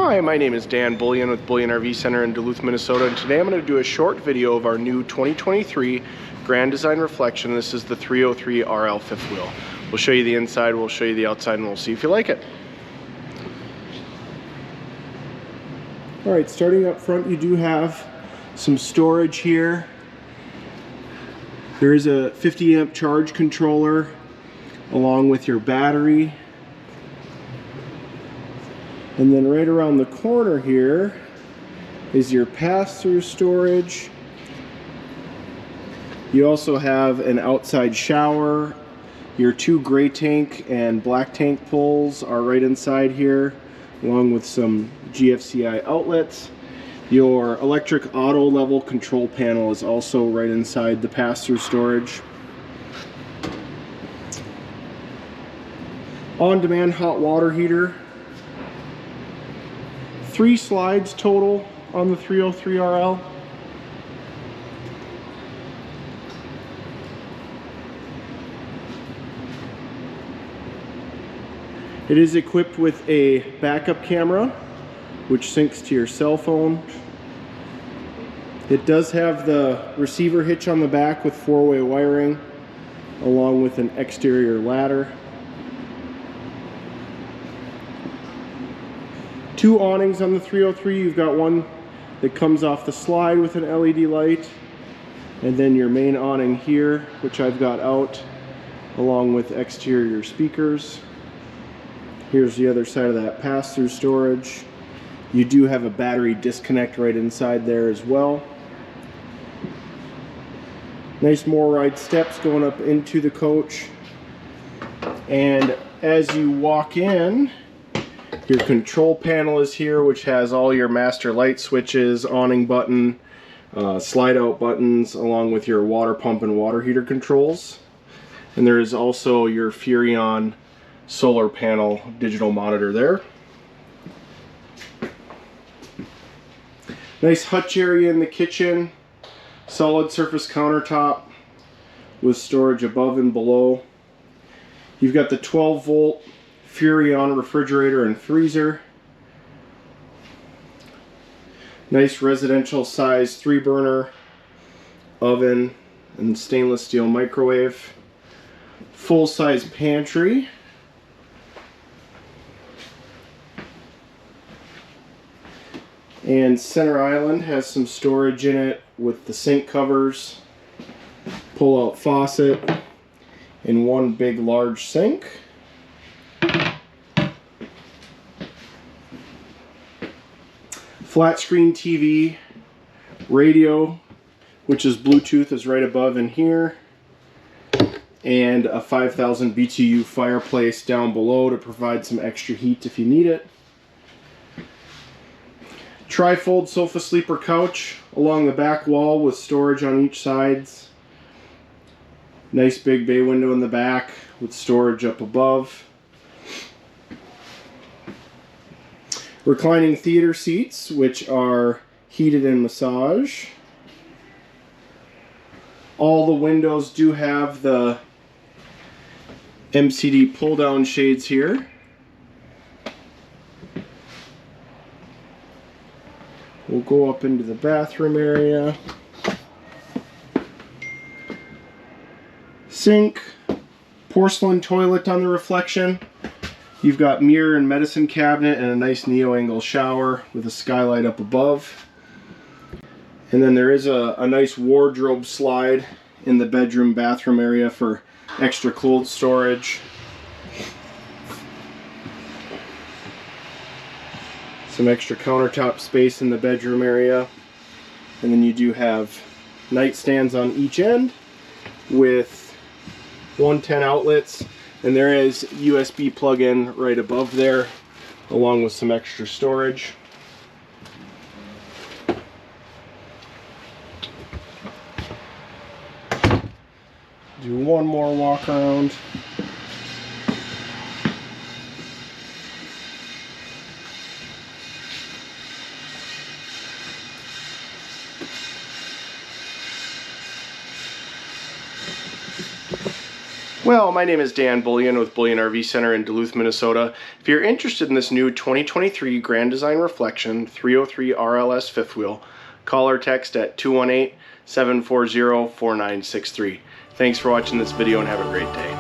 Hi, my name is Dan Bullion with Bullion RV Center in Duluth, Minnesota, and today I'm going to do a short video of our new 2023 Grand Design Reflection. This is the 303 RL fifth wheel. We'll show you the inside, we'll show you the outside, and we'll see if you like it. Alright, starting up front, you do have some storage here. There is a 50 amp charge controller along with your battery. And then right around the corner here is your pass-through storage. You also have an outside shower. Your two gray tank and black tank pulls are right inside here, along with some GFCI outlets. Your electric auto level control panel is also right inside the pass-through storage. On-demand hot water heater. 3 slides total on the 303 RL. It is equipped with a backup camera, which syncs to your cell phone. It does have the receiver hitch on the back with 4-way wiring, along with an exterior ladder. 2 awnings on the 303. You've got one that comes off the slide with an LED light, and then your main awning here, which I've got out, along with exterior speakers. Here's the other side of that pass-through storage. You do have a battery disconnect right inside there as well. Nice MORryde steps going up into the coach. And as you walk in, your control panel is here, which has all your master light switches, awning button, slide out buttons, along with your water pump and water heater controls. And there is also your Furrion solar panel digital monitor there. Nice hutch area in the kitchen, solid surface countertop with storage above and below. You've got the 12 volt Furrion refrigerator and freezer. Nice residential size 3-burner oven and stainless steel microwave. Full size pantry. And center island has some storage in it with the sink covers, pull out faucet, and one big large sink. Flat screen TV, radio, which is Bluetooth, is right above in here, and a 5,000 BTU fireplace down below to provide some extra heat if you need it. Tri-fold sofa sleeper couch along the back wall with storage on each sides. Nice big bay window in the back with storage up above. Reclining theater seats, which are heated and massage. All the windows do have the MCD pull-down shades here. We'll go up into the bathroom area. Sink, porcelain toilet on the reflection. You've got mirror and medicine cabinet and a nice neo-angle shower with a skylight up above. And then there is a nice wardrobe slide in the bedroom bathroom area for extra clothes storage. Some extra countertop space in the bedroom area. And then you do have nightstands on each end with 110 outlets. And there is USB plug-in right above there, along with some extra storage. Do one more walk around. Well, my name is Dan Bullion with Bullion RV Center in Duluth, Minnesota. If you're interested in this new 2023 Grand Design Reflection 303 RLS fifth wheel, call or text at 218-740-4963. Thanks for watching this video and have a great day.